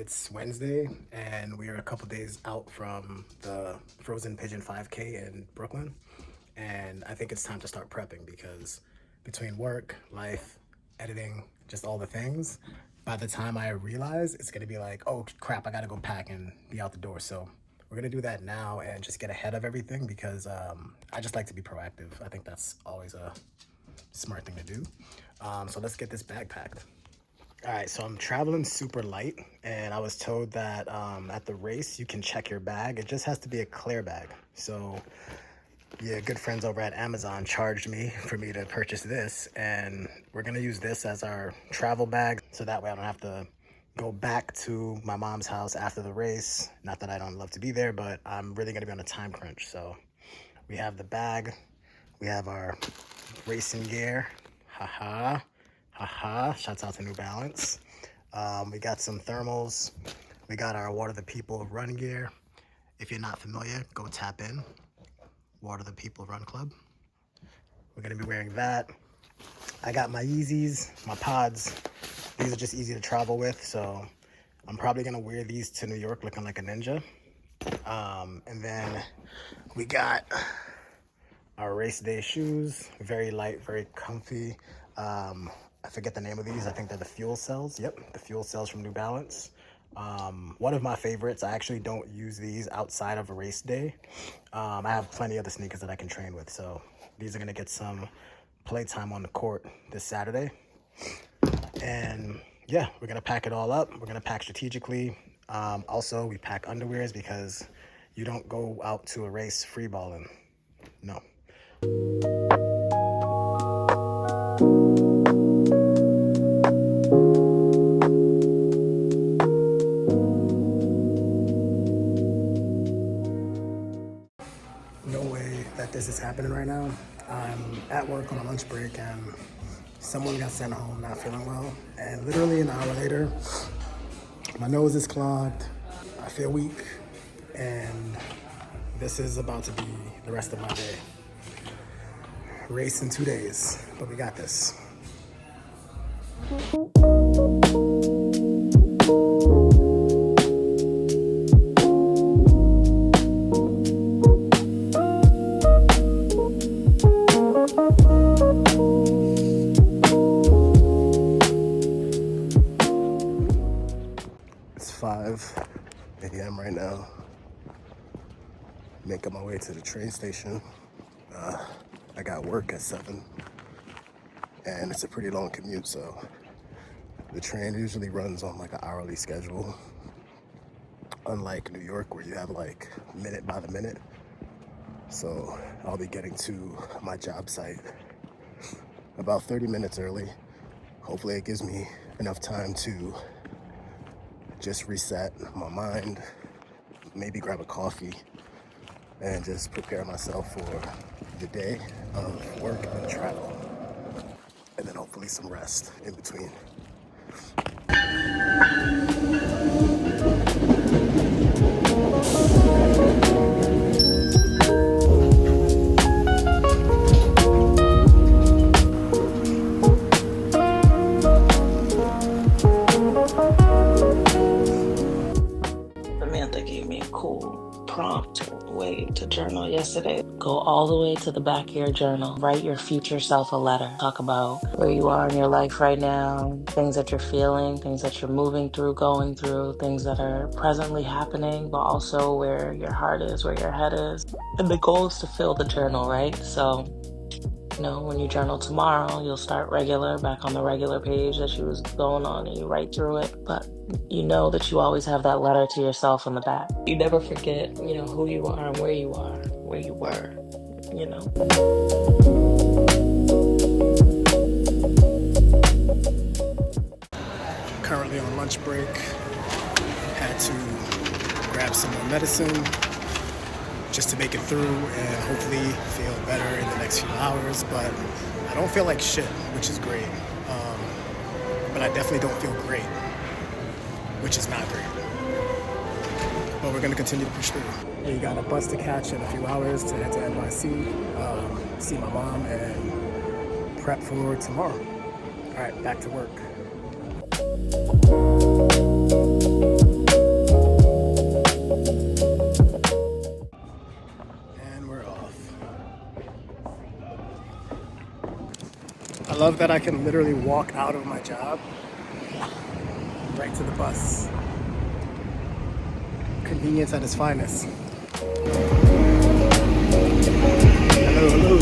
It's Wednesday, and we are a couple days out from the Frozen Pigeon 5K in Brooklyn. And I think it's time to start prepping because between work, life, editing, just all the things, by the time I realize, it's gonna be like, oh crap, I gotta go pack and be out the door. So we're gonna do that now and just get ahead of everything because I just like to be proactive. I think that's always a smart thing to do. So let's get this bag packed. All right, so I'm traveling super light, and I was told that at the race you can check your bag. It just has to be a clear bag. So yeah, good friends over at Amazon charged me for me to purchase this, and we're gonna use this as our travel bag, so that way I don't have to go back to my mom's house after the race. Not that I don't love to be there, but I'm really gonna be on a time crunch. So we have the bag, we have our racing gear, haha. Haha, shouts out to New Balance. We got some thermals. We got our Water the People run gear. If you're not familiar, go tap in. Water the People Run Club. We're gonna be wearing that. I got my Yeezys, my pods. These are just easy to travel with, so I'm probably gonna wear these to New York looking like a ninja. And then we got our race day shoes, very light, very comfy. I forget the name of these. I think they're the Fuel Cells. Yep, the Fuel Cells from New Balance. One of my favorites. I actually don't use these outside of a race day. I have plenty of the sneakers that I can train with, so these are gonna get some playtime on the court this Saturday. And yeah, we're gonna pack it all up. We're gonna pack strategically. Also, we pack underwears because you don't go out to a race free balling. No. No way that this is happening right now. I'm at work on a lunch break and someone got sent home not feeling well. And literally an hour later, my nose is clogged, I feel weak, and this is about to be the rest of my day. Race in 2 days, but we got this. It's 5 a.m. right now. Making my way to the train station. I got work at 7, and it's a pretty long commute, so the train usually runs on like an hourly schedule, unlike New York where you have like minute by the minute. So I'll be getting to my job site about 30 minutes early. Hopefully it gives me enough time to just reset my mind, maybe grab a coffee, and just prepare myself for the day of work and travel. And then hopefully some rest in between. Samantha gave me a cool prompt way to journal yesterday. Go all the way to the back of your journal. Write your future self a letter. Talk about where you are in your life right now, things that you're feeling, things that you're moving through, going through, things that are presently happening, but also where your heart is, where your head is. And the goal is to fill the journal, right? So, you know, when you journal tomorrow, you'll start back on the regular page that you was going on, and you write through it. But you know that you always have that letter to yourself in the back. You never forget, you know, who you are and where you are, where you were, you know. Currently on lunch break, had to grab some more medicine just to make it through and hopefully feel better in the next few hours. But I don't feel like shit, which is great. But I definitely don't feel great, which is not great. But we're gonna continue to push through. We got a bus to catch in a few hours to head to NYC, see my mom, and prep for tomorrow. All right, back to work. love that I can literally walk out of my job right to the bus. Convenience at its finest. Hello, hello.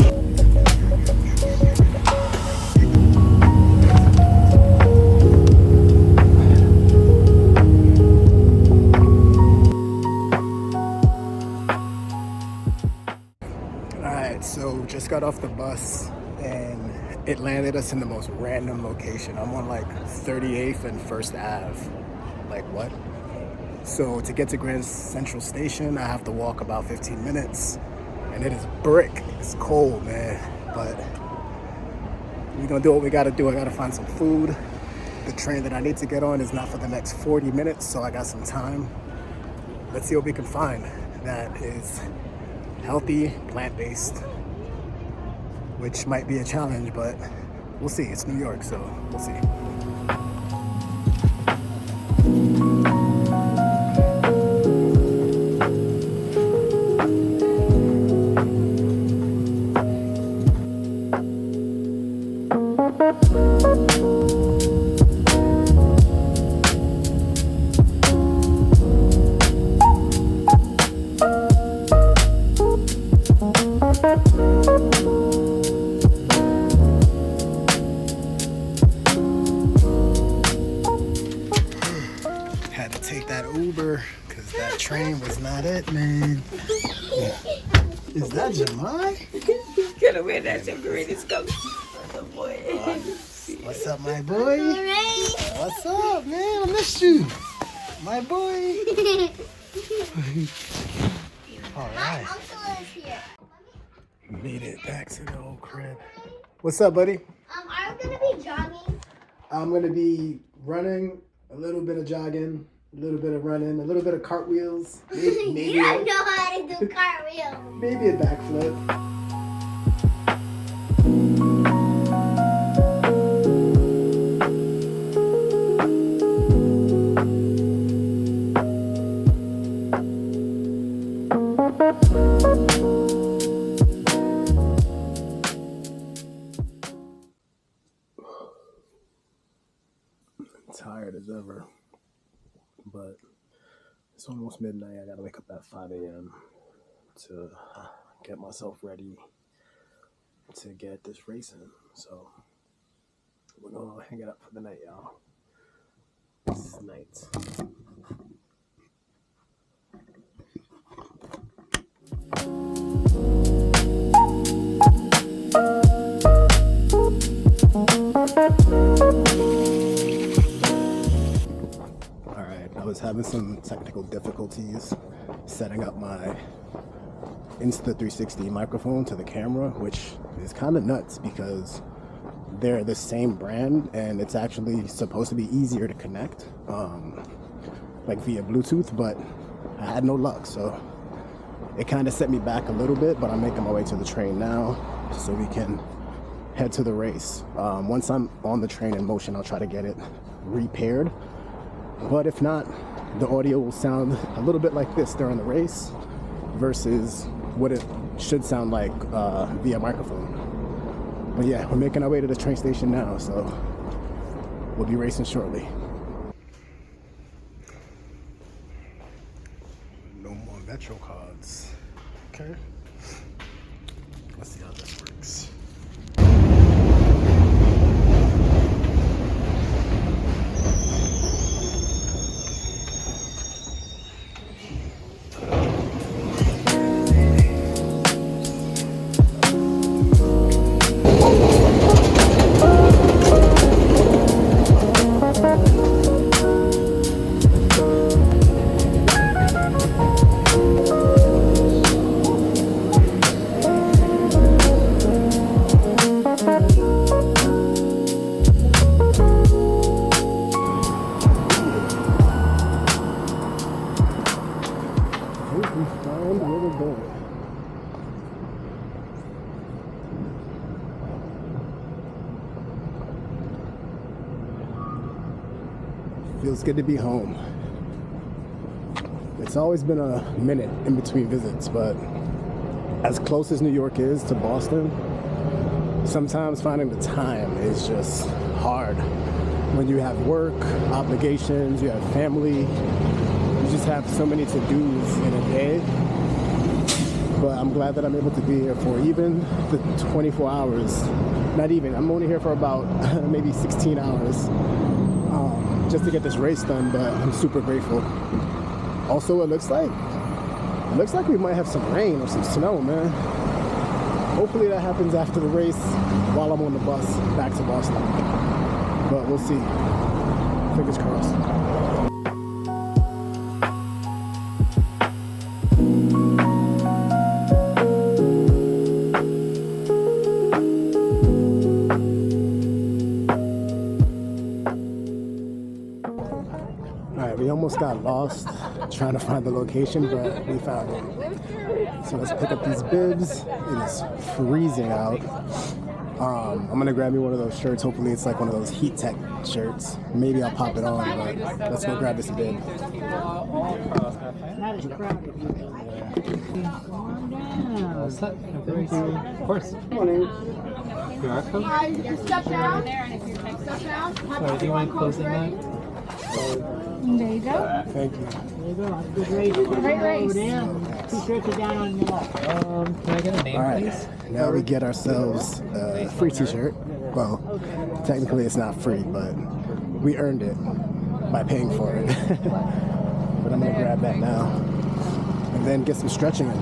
Alright, so just got off the bus and it landed us in the most random location. I'm on like 38th and 1st Ave. Like what? So to get to Grand Central Station, I have to walk about 15 minutes. And it is brick. It's cold, man. But we're gonna do what we gotta do. I gotta find some food. The train that I need to get on is not for the next 40 minutes, so I got some time. Let's see what we can find that is healthy, plant-based, which might be a challenge, but we'll see. It's New York, so we'll see. Had to take that Uber because that train was not it, man. Is that Jamai? Gonna wear that temporary coat. Oh boy. What's up, my boy? What's up, man? I missed you. My boy. All right. My uncle is here. Made it back to the old crib. What's up, buddy? Are we gonna be jogging? I'm gonna be running, a little bit of jogging, a little bit of running, a little bit of cartwheels. Maybe You don't know how to do cartwheels. maybe a backflip. Tired as ever, but it's almost midnight. I gotta wake up at 5 a.m. to get myself ready to get this racing. So we're gonna hang it up for the night, y'all. This is night. I was having some technical difficulties setting up my Insta360 microphone to the camera, which is kind of nuts because they're the same brand and it's actually supposed to be easier to connect, like via Bluetooth, but I had no luck, so it kind of set me back a little bit, but I'm making my way to the train now so we can head to the race. Once I'm on the train in motion, I'll try to get it repaired. But if not, the audio will sound a little bit like this during the race versus what it should sound like via microphone. But yeah, we're making our way to the train station now, so we'll be racing shortly. No more Metro cards. Okay. Let's see how this works. Feels good to be home. It's always been a minute in between visits, but as close as New York is to Boston, sometimes finding the time is just hard. When you have work, obligations, you have family, you just have so many to-dos in a day. But I'm glad that I'm able to be here for even the 24 hours. Not even, I'm only here for about maybe 16 hours just to get this race done, but I'm super grateful. Also, it looks like we might have some rain or some snow, man. Hopefully that happens after the race while I'm on the bus back to Boston. But we'll see. Fingers crossed. Alright, we almost got lost trying to find the location, but we found it. So let's pick up these bibs. It is freezing out. I'm gonna grab me one of those shirts. Hopefully it's like one of those heat tech shirts. Maybe I'll pop it on, but let's go grab this bib. Not as crowded. Calm down. Of course. QR code? Step down. Step down. Sorry, do you mind closing that? There you go. Thank you. There you go. Good race. Great race. Two shirts are down on your left. Can I get a name, Alright, please? now we get ourselves a free t-shirt. Well, technically it's not free, but we earned it by paying for it. But I'm gonna grab that now and then get some stretching in.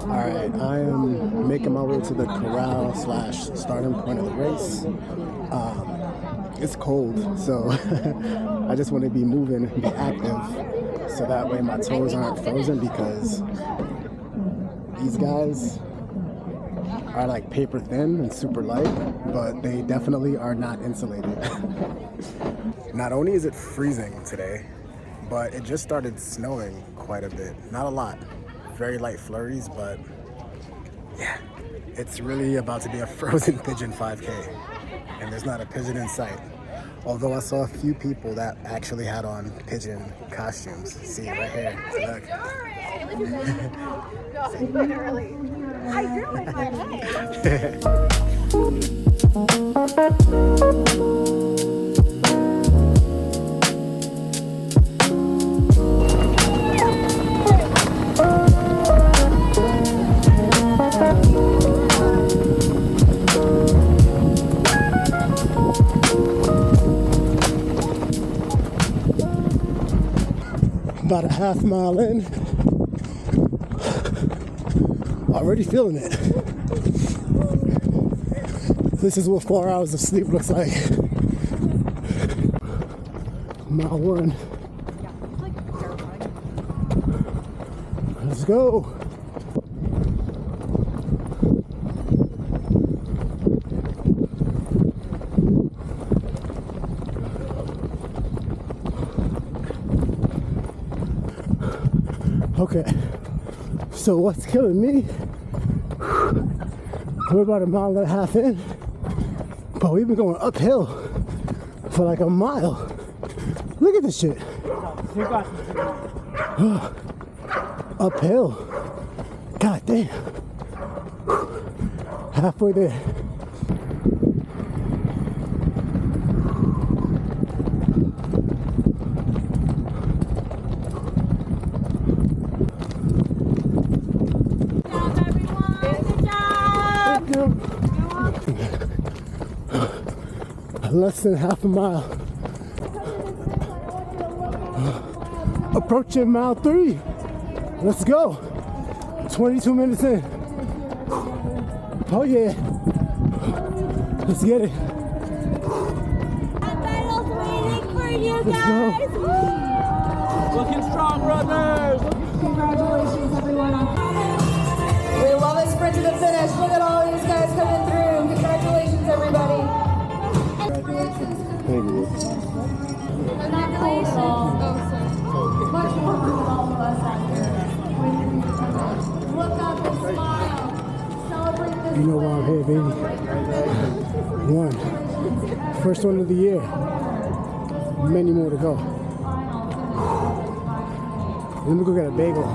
Alright, I am making my way to the corral / starting point of the race. It's cold, so I just want to be moving, be active, so that way my toes aren't frozen, because these guys are like paper thin and super light, but they definitely are not insulated. Not only is it freezing today, but it just started snowing quite a bit. Not a lot, very light flurries, but yeah, it's really about to be a frozen Pigeon 5K, and there's not a pigeon in sight. Although I saw a few people that actually had on pigeon costumes. See it right here. Look. I do like that. About a half mile in. Already feeling it. This is what 4 hours of sleep looks like. Mile 1. Let's go. Okay, so what's killing me? We're about a mile and a half in, but we've been going uphill for like a mile. Look at this shit. Uphill. God damn. Halfway there. Less than half a mile. Approaching mile 3. Let's go. 22 minutes in. Oh yeah. Let's get it. Let's go. Looking strong, brothers. Congratulations, everyone. We love a sprint to the finish. Look at all these guys coming through. Congratulations, everybody. Thank you. Congratulations. Much more for all of us out here. Look up and smile. Celebrate this. You know why I'm here, baby. One. First one of the year. Many more to go. Let me go get a bagel.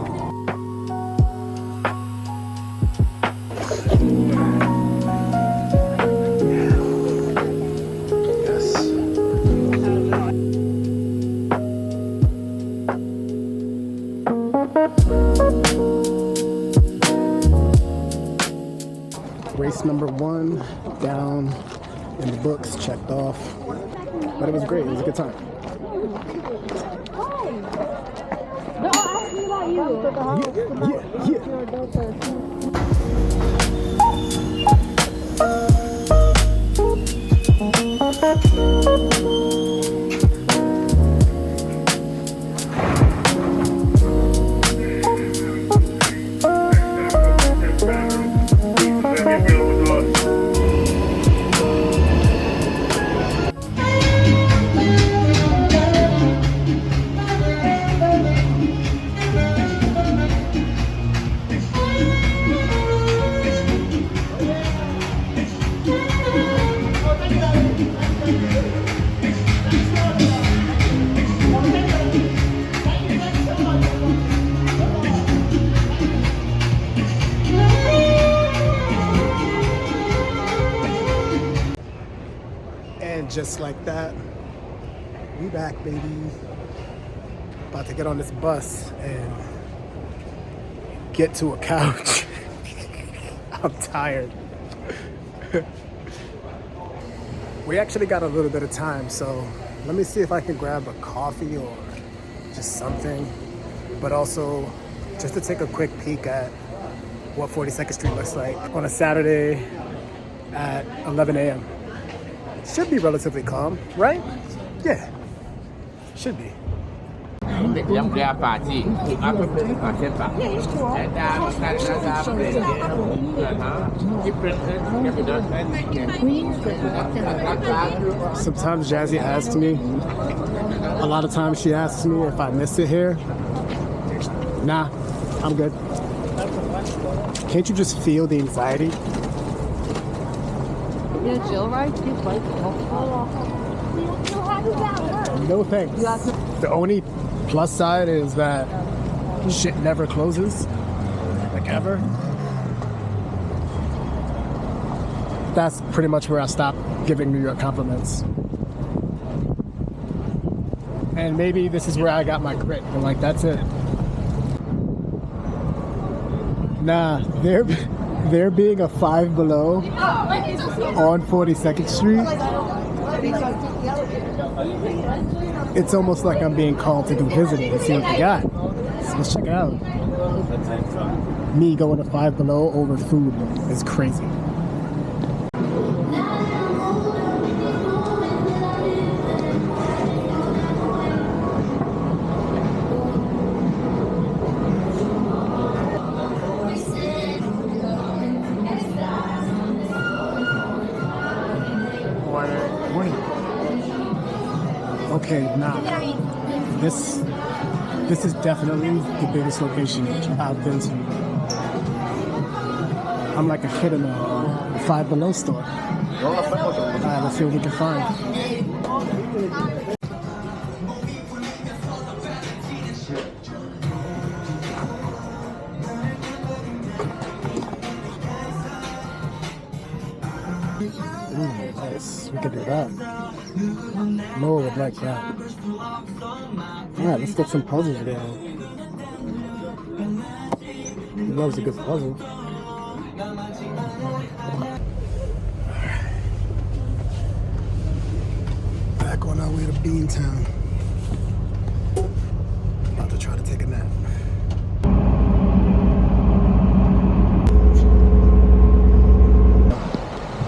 Race number 1 down in the books, checked off. But it was great, it was a good time. No, ask me about you. And just like that, we back, baby. About to get on this bus and get to a couch. I'm tired. We actually got a little bit of time, so let me see if I can grab a coffee or just something. But also, just to take a quick peek at what 42nd Street looks like on a Saturday at 11 a.m. Should be relatively calm, right? Yeah, should be. Sometimes Jazzy asks me, a lot of times she asks me if I miss it here. Nah, I'm good. Can't you just feel the anxiety? Yeah, Jill, right? No thanks. The only plus side is that shit never closes, like ever. That's pretty much where I stopped giving New York compliments. And maybe this is where I got my grit, but like that's it. Nah, there being a Five Below on 42nd Street, it's almost like I'm being called to go visit it and see what they got. So let's check it out. Me going to Five Below over food is crazy. Okay, nah. This is definitely the biggest location I've been to. I'm like a kid in a Five Below store. Alright, let's see what we can find. Ooh, nice. We could do that. Noah would like that. Alright, let's get some puzzles going. He loves a good puzzle. Back on our way to Beantown. About to try to take a nap.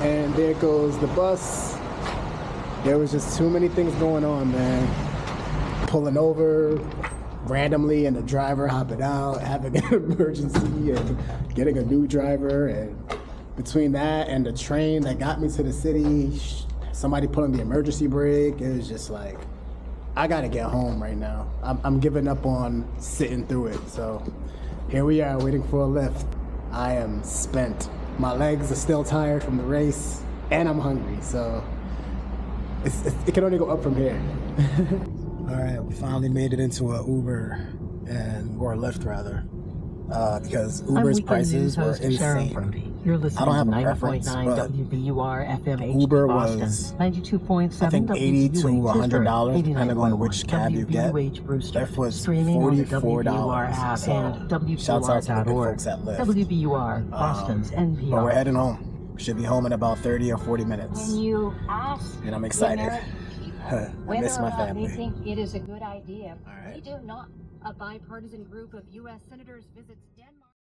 And there goes the bus. There was just too many things going on, man. Pulling over randomly and the driver hopping out, having an emergency and getting a new driver. And between that and the train that got me to the city, somebody pulling the emergency brake, it was just like, I gotta get home right now. I'm giving up on sitting through it. So here we are waiting for a lift. I am spent. My legs are still tired from the race and I'm hungry. So it can only go up from here. All right, we finally made it into an Uber or Lyft rather, because Uber's prices were insane. You're listening I don't have to a preference, 90.9 but WBUR FM HD Uber Boston, was, 92.7 I think, $80 to WBUH $100, Pittsburgh, depending on which cab you get. WBUH Brewster, Lyft was streaming on the $44. WBUR app So, and shouts out to the good WBUR.org. folks at Lyft. WBUR, Boston's NPR. But we're heading home. Should be home in about 30 or 40 minutes. When you ask And I'm excited. I whether miss my or not they family. think it is a good idea, All right. they do not. A bipartisan group of U.S. senators visits Denmark.